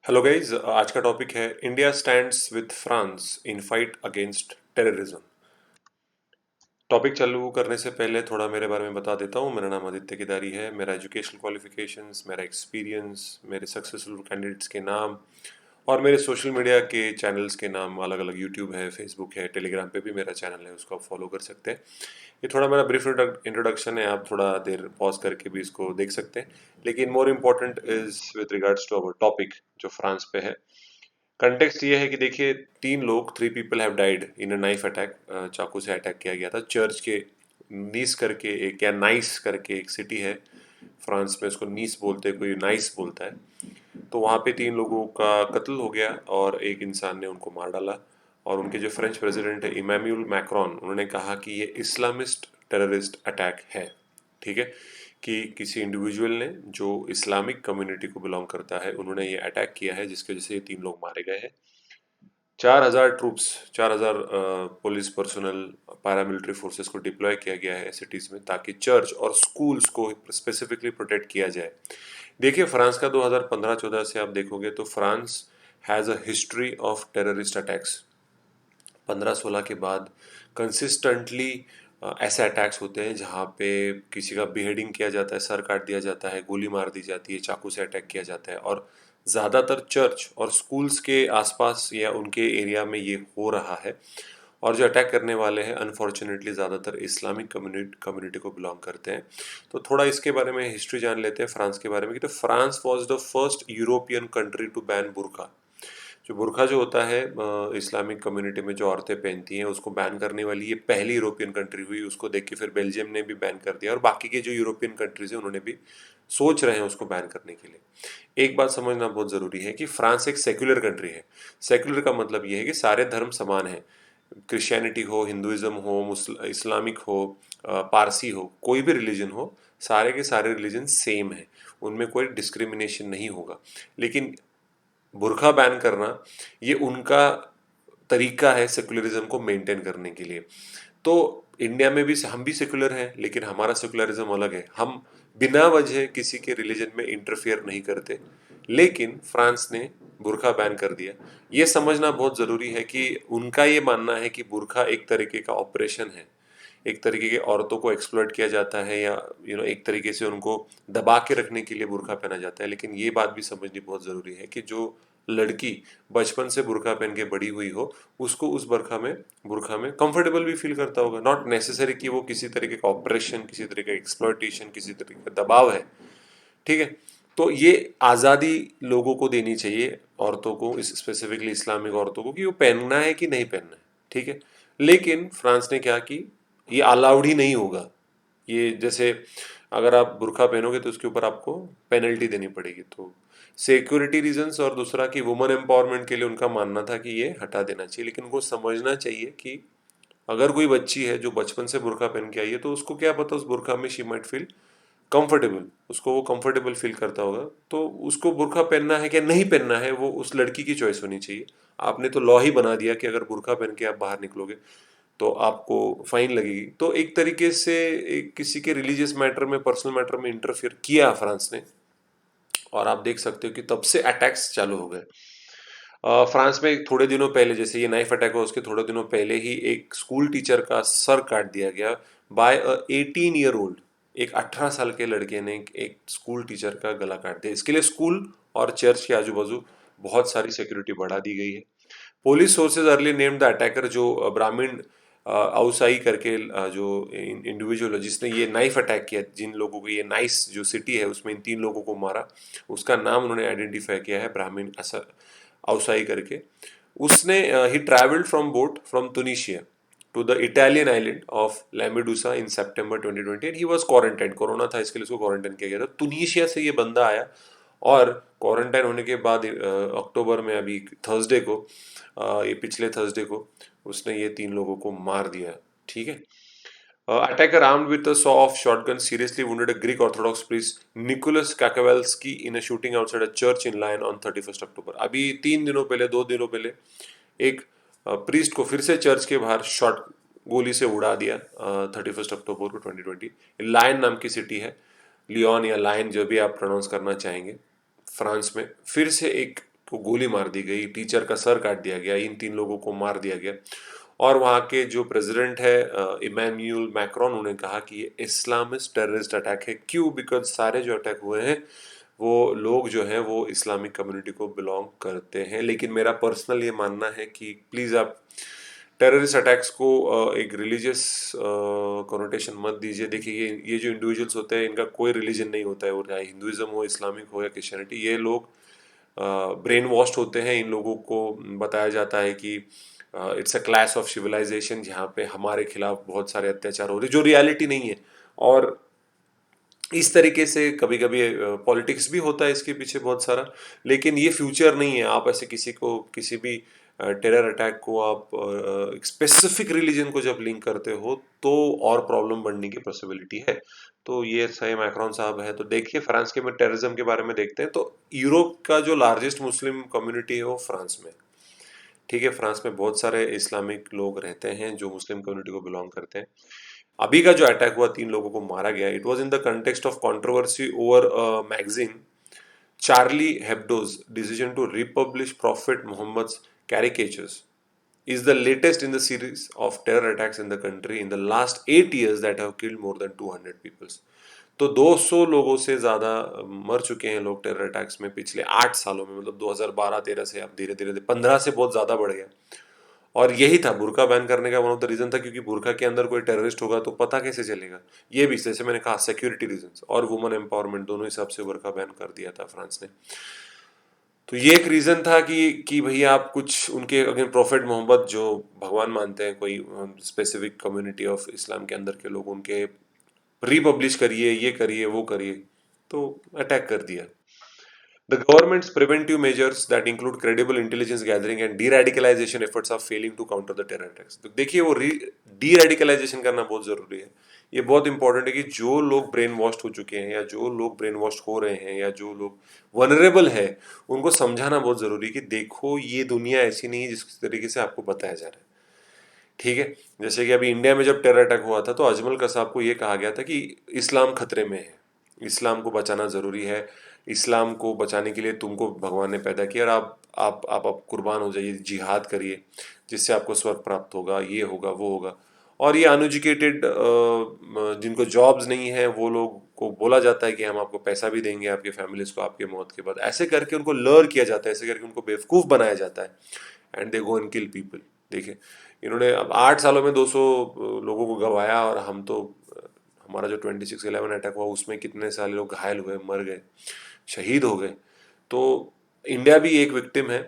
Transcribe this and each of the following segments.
Hello guys, आज का topic है India stands with France in fight against terrorism. Topic चालू करने से पहले थोड़ा मेरे बारे में बता देता हूँ। मेरा नाम आदित्य केदारी है। मेरा एजुकेशनल क्वालिफिकेशंस, मेरा एक्सपीरियंस, मेरे सक्सेसफुल कैंडिडेट्स के नाम और मेरे सोशल मीडिया के चैनल्स के नाम अलग अलग। यूट्यूब है, फेसबुक है, टेलीग्राम पे भी मेरा चैनल है, उसको आप फॉलो कर सकते हैं। ये थोड़ा मेरा ब्रीफ इंट्रोडक्शन है, आप थोड़ा देर पॉज करके भी इसको देख सकते हैं। लेकिन more important is with regards to our topic जो फ्रांस पे है। कंटेक्स्ट ये है कि देखिए, तीन लोग, 3 people have died in a knife attack. चाकू से अटैक किया गया था चर्च के नीस करके एक, या नाइस करके एक सिटी है फ्रांस में, उसको नीस बोलते हैं, कोई नाइस बोलता है। तो वहाँ पे तीन लोगों का कत्ल हो गया और एक इंसान ने उनको मार डाला। और उनके जो फ्रेंच प्रेसिडेंट है इमैनुअल मैक्रोन, उन्होंने कहा कि ये इस्लामिस्ट टेररिस्ट अटैक है। ठीक है, कि किसी इंडिविजुअल ने जो इस्लामिक कम्युनिटी को बिलोंग करता है, उन्होंने ये अटैक किया है, जिसकी वजह से ये तीन लोग मारे गए हैं। 4,000 troops, 4,000 police personal, paramilitary forces को डिप्लॉय किया गया है सिटीज़ में, ताकि चर्च और स्कूल्स को स्पेसिफिकली प्रोटेक्ट किया जाए। देखिए, फ्रांस का 2015-14 से आप देखोगे तो France has a history of terrorist attacks. 15-16 के बाद कंसिस्टेंटली ऐसे अटैक्स होते हैं जहाँ पे किसी का बिहेडिंग किया जाता है, सर काट दिया जाता है, गोली मार दी जाती है, चाकू से अटैक किया जाता है। और ज़्यादातर चर्च और स्कूल्स के आसपास या उनके एरिया में ये हो रहा है। और जो अटैक करने वाले हैं अनफॉर्चुनेटली ज़्यादातर इस्लामिक कम्युनिटी को बिलोंग करते हैं। तो थोड़ा इसके बारे में हिस्ट्री जान लेते हैं फ्रांस के बारे में, कि तो France was the first European country to ban burqa. जो बुरखा जो होता है इस्लामिक कम्युनिटी में जो औरतें पहनती हैं, उसको बैन करने वाली ये पहली यूरोपियन कंट्री हुई। उसको देख के फिर बेल्जियम ने भी बैन कर दिया और बाकी के जो यूरोपियन कंट्रीज हैं उन्होंने भी सोच रहे हैं उसको बैन करने के लिए। एक बात समझना बहुत ज़रूरी है कि फ्रांस एक सेक्युलर कंट्री है। सेक्युलर का मतलब ये है कि सारे धर्म समान हैं। क्रिश्चियनिटी हो, हिंदुइज्म हो, इस्लामिक हो, पारसी हो, कोई भी रिलीजन हो, सारे के सारे रिलीजन सेम है, उनमें कोई डिस्क्रिमिनेशन नहीं होगा। लेकिन बुर्का बैन करना ये उनका तरीका है सेकुलरिज्म को मेंटेन करने के लिए। तो इंडिया में भी हम भी सेकुलर हैं, लेकिन हमारा सेकुलरिज्म अलग है। हम बिना वजह किसी के रिलीजन में इंटरफियर नहीं करते। लेकिन फ्रांस ने बुर्का बैन कर दिया। ये समझना बहुत ज़रूरी है कि उनका ये मानना है कि बुर्का एक तरीके का ऑपरेशन है, एक तरीके के औरतों को एक्सप्लॉइट किया जाता है, या एक तरीके से उनको दबा के रखने के लिए बुर्का पहना जाता है। लेकिन ये बात भी समझनी बहुत ज़रूरी है कि जो लड़की बचपन से बुर्का पहन के बड़ी हुई हो, उसको उस बुर्का में कंफर्टेबल भी फील करता होगा। नॉट नेसेसरी कि वो किसी तरीके का ऑपरेशन, किसी तरीके का एक्सप्लॉइटेशन, किसी तरीके का दबाव है। ठीक है, तो ये आज़ादी लोगों को देनी चाहिए, औरतों को, इस स्पेसिफिकली इस्लामिक औरतों को, कि वो पहनना है कि नहीं पहनना है। ठीक है, लेकिन फ्रांस ने क्या कि ये अलाउड ही नहीं होगा। ये जैसे अगर आप बुर्का पहनोगे तो उसके ऊपर आपको पेनल्टी देनी पड़ेगी। तो सिक्योरिटी रीजंस और दूसरा कि वुमेन एम्पावरमेंट के लिए उनका मानना था कि ये हटा देना चाहिए। लेकिन उनको समझना चाहिए कि अगर कोई बच्ची है जो बचपन से बुर्का पहन के आई है, तो उसको क्या पता उस बुर्का में शी माइट फील कंफर्टेबल, उसको वो कंफर्टेबल फील करता होगा। तो उसको बुर्का पहनना है क्या नहीं पहनना है, वो उस लड़की की चॉइस होनी चाहिए। आपने तो लॉ ही बना दिया कि अगर बुर्का पहन के आप बाहर निकलोगे तो आपको फाइन लगेगी। तो एक तरीके से एक किसी के रिलीजियस मैटर में, पर्सनल मैटर में इंटरफियर किया फ्रांस ने। और आप देख सकते हो कि तब से अटैक्स चालू हो गए। फ्रांस में थोड़े दिनों पहले, जैसे ये नाइफ अटैक हुआ, उसके थोड़े दिनों पहले ही एक स्कूल टीचर का सर काट दिया गया बाय अ 18 ईयर ओल्ड। एक 18 साल के लड़के ने एक स्कूल टीचर का गला काट दिया। इसके लिए स्कूल और चर्च के आजू बाजू बहुत सारी सिक्योरिटी बढ़ा दी गई है। Police sources early named the attacker, जो ब्राह्मण अवसाई करके जो इंडिविजुअल है जिसने ये नाइफ अटैक किया, जिन लोगों को, ये नाइस जो सिटी है उसमें इन तीन लोगों को मारा, उसका नाम उन्होंने आइडेंटिफाई किया है, ब्राह्मण अवसाई करके। उसने ही travelled from boat from Tunisia to the Italian island of Lampedusa in सितंबर 2020 and he was quarantine. Corona था, इसके लिए उसको क्वारंटाइन किया गया था। तुनिशिया से ये बंदा आया और क्वारंटाइन होने के बाद अक्टूबर में, अभी थर्सडे को, ये पिछले थर्सडे को उसने ये तीन लोगों को मार दिया। ठीक है, attacker armed with a saw-off shotgun seriously wounded a Greek Orthodox priest Nicholas Kakavelski in a shooting outside a church in Lyon on 31st October। अभी 3 दिनों पहले, 2 दिनों पहले एक प्रीस्ट को फिर से चर्च के बाहर शॉट गोली से उड़ा दिया 31 अक्टूबर को 2020। लायन नाम की सिटी है, लियोन या लायन जो भी आप प्रोनाउंस करना चाहेंगे, फ्रांस में फिर से एक को गोली मार दी गई, टीचर का सर काट दिया गया, इन 3 लोगों को मार दिया गया। और वहाँ के जो प्रेसिडेंट है इमैनुअल मैक्रोन, उन्होंने कहा कि ये इस्लामिस्ट टेररिस्ट अटैक है। क्यों? बिकॉज सारे जो अटैक हुए हैं वो लोग जो हैं वो इस्लामिक कम्युनिटी को बिलोंग करते हैं। लेकिन मेरा पर्सनल ये मानना है कि प्लीज़ आप टेररिस्ट अटैक्स को एक रिलीजियस कनोटेशन मत दीजिए। देखिए ये जो इंडिविजुअल्स होते हैं इनका कोई रिलीजन नहीं होता है, और चाहे हिंदुइज्म हो, इस्लामिक हो या क्रिश्चियनिटी, ये लोग ब्रेन वॉश्ड होते हैं। इन लोगों को बताया जाता है कि it's a class of civilisation जहाँ पे हमारे खिलाफ बहुत सारे अत्याचार हो रहे, जो रियलिटी नहीं है। और इस तरीके से कभी कभी पॉलिटिक्स भी होता है इसके पीछे बहुत सारा, लेकिन ये फ्यूचर नहीं है। आप ऐसे किसी को, किसी भी टेरर अटैक को आप एक स्पेसिफिक रिलीजन को जब लिंक करते हो तो और प्रॉब्लम बढ़ने की पॉसिबिलिटी है। तो ये सही मैक्रोन साहब है। तो देखिए फ्रांस के में टेररिज्म के बारे में देखते हैं। तो यूरोप का जो लार्जेस्ट मुस्लिम कम्युनिटी है वो फ्रांस में, ठीक है। फ्रांस में बहुत सारे इस्लामिक लोग रहते हैं जो मुस्लिम कम्युनिटी को बिलोंग करते हैं। अभी का जो अटैक हुआ, 3 लोगों को मारा गया, it was in the context of controversy over magazine Charlie Hebdo's decision to republish Prophet Muhammad's caricatures is the latest in the series of terror attacks in the country in the last 8 years that have killed more than 200 people. तो 200 लोगों से ज़्यादा मर चुके हैं लोग terror attacks में पिछले 8 सालों में। मतलब 2012-13 से अब धीरे धीरे 15 से बहुत ज़्यादा बढ़ गया। और यही था बुर्का बैन करने का वन ऑफ द रीजन था, क्योंकि बुर्का के अंदर कोई टेररिस्ट होगा तो पता कैसे चलेगा। ये भी जैसे मैंने कहा सिक्योरिटी रीजंस और वुमन एम्पावरमेंट दोनों हिसाब से बुर्का बैन कर दिया था फ्रांस ने। तो ये एक रीजन था कि भैया आप कुछ उनके अगेन प्रॉफिट मोहम्मद जो भगवान मानते हैं कोई स्पेसिफिक कम्युनिटी ऑफ इस्लाम के अंदर के लोग, उनके रीपब्लिश करिए, ये करिए, वो करिए, तो अटैक कर दिया। The government's preventive measures that include credible intelligence gathering and de-radicalization efforts are failing to counter the terror attacks. तो देखिए वो de-radicalization करना बहुत ज़रूरी है। ये बहुत इंपॉर्टेंट है कि जो लोग ब्रेन वॉश्ड हो चुके हैं या जो लोग ब्रेन वॉश्ड हो रहे हैं या जो लोग वनरेबल है, उनको समझाना बहुत ज़रूरी है कि देखो ये दुनिया ऐसी नहीं है जिस तरीके से आपको बताया जा रहा है। ठीक है, जैसे कि अभी इंडिया में जब टेरर अटैक हुआ था तो अजमल कसाब को ये कहा गया था कि इस्लाम खतरे में है, इस्लाम को बचाना ज़रूरी है, इस्लाम को बचाने के लिए तुमको भगवान ने पैदा किया और आप कुर्बान हो जाइए, जिहाद करिए, जिससे आपको स्वर्ग प्राप्त होगा, ये होगा, वो होगा। और ये अनएजुकेटेड जिनको जॉब्स नहीं है वो लोग को बोला जाता है कि हम आपको पैसा भी देंगे आपके फैमिलीज को आपके मौत के बाद। ऐसे करके उनको लर किया जाता है, ऐसे करके उनको बेवकूफ़ बनाया जाता है and they go and kill people. देखिए इन्होंने अब 8 सालों में 200 लोगों को गंवाया, और हम तो हमारा जो 26/11 अटैक हुआ उसमें कितने सारे लोग घायल हुए, मर गए, शहीद हो गए। तो इंडिया भी एक विक्टिम है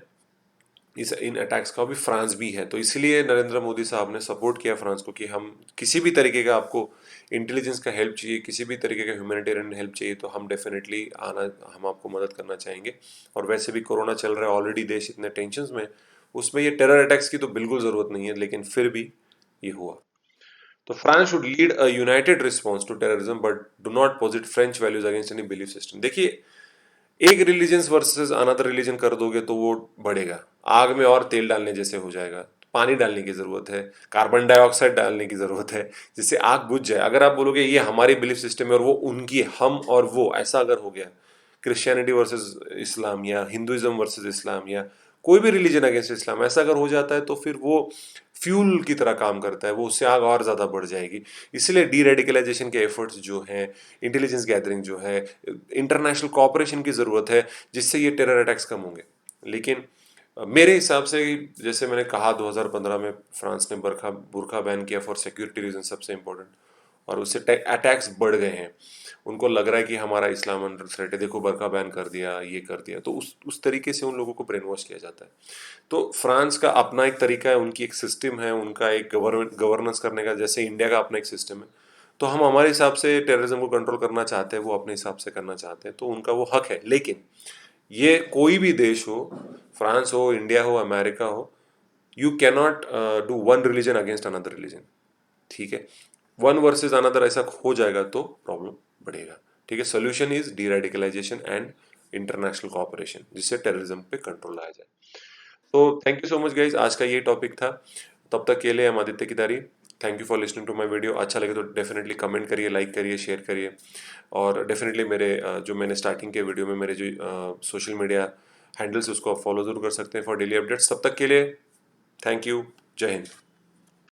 इस इन अटैक्स का, भी फ्रांस भी है। तो इसलिए नरेंद्र मोदी साहब ने सपोर्ट किया फ्रांस को कि हम किसी भी तरीके का, आपको इंटेलिजेंस का हेल्प चाहिए, किसी भी तरीके का ह्यूमैनिटेरियन हेल्प चाहिए तो हम डेफिनेटली आना, हम आपको मदद करना चाहेंगे। और वैसे भी कोरोना चल रहा है ऑलरेडी, देश इतने टेंशन में, उसमें ये टेरर अटैक्स की तो बिल्कुल ज़रूरत नहीं है, लेकिन फिर भी ये हुआ। तो France should lead a united response to terrorism but do not posit French values against any belief system. देखिए एक रिलीजन वर्सेस अनदर रिलीजन कर दोगे तो वो बढ़ेगा, आग में और तेल डालने जैसे हो जाएगा। पानी डालने की जरूरत है, कार्बन डाइऑक्साइड डालने की जरूरत है, जिससे आग बुझ जाए। अगर आप बोलोगे ये हमारी बिलीफ सिस्टम है और वो उनकी, हम और वो, ऐसा अगर हो गया, क्रिश्चियनिटी वर्सेस इस्लाम या हिंदुइज्म वर्सेस इस्लाम या कोई भी रिलीजन अगेंस्ट इस्लाम, ऐसा अगर हो जाता है तो फिर वो फ्यूल की तरह काम करता है, वो उससे आग और ज़्यादा बढ़ जाएगी। इसलिए डी रेडिकलाइजेशन के एफर्ट्स जो हैं, इंटेलिजेंस गैदरिंग जो है, इंटरनेशनल कॉपरेशन की ज़रूरत है, जिससे ये टेरर अटैक्स कम होंगे। लेकिन मेरे हिसाब से जैसे मैंने कहा 2015 में फ्रांस ने बुरखा बुरखा बैन किया फॉर सिक्योरिटी रीजन, सबसे इम्पोर्टेंट, और उससे अटैक्स बढ़ गए हैं। उनको लग रहा है कि हमारा इस्लाम अंडर थ्रेट है, देखो बरका बैन कर दिया, ये कर दिया, तो उस तरीके से उन लोगों को ब्रेन वॉश किया जाता है। तो फ्रांस का अपना एक तरीका है, उनकी एक सिस्टम है, उनका एक गवर्नेंस करने का, जैसे इंडिया का अपना एक सिस्टम है। तो हम हमारे हिसाब से टेररिज्म को कंट्रोल करना चाहते हैं, वो अपने हिसाब से करना चाहते हैं, तो उनका वो हक है। लेकिन ये कोई भी देश हो, फ्रांस हो, इंडिया हो, अमेरिका हो, you cannot do one religion against another religion. ठीक है, वन वर्सेस अनदर ऐसा हो जाएगा तो प्रॉब्लम बढ़ेगा। ठीक है, solution is deradicalisation and international cooperation, जिससे टेररिज्म पे कंट्रोल लाया जाए। तो thank you so much guys, आज का ये टॉपिक था। तब तक के लिए हम Aditya Kidari, thank you for listening to my video. अच्छा लगे तो डेफिनेटली कमेंट करिए, लाइक करिए, शेयर करिए। और डेफिनेटली मेरे जो मैंने स्टार्टिंग के वीडियो में मेरे जो सोशल मीडिया हैंडल्स उसको आप फॉलो ज़रूर कर सकते हैं फॉर डेली अपडेट्स। तब तक के लिए थैंक यू। जय हिंद।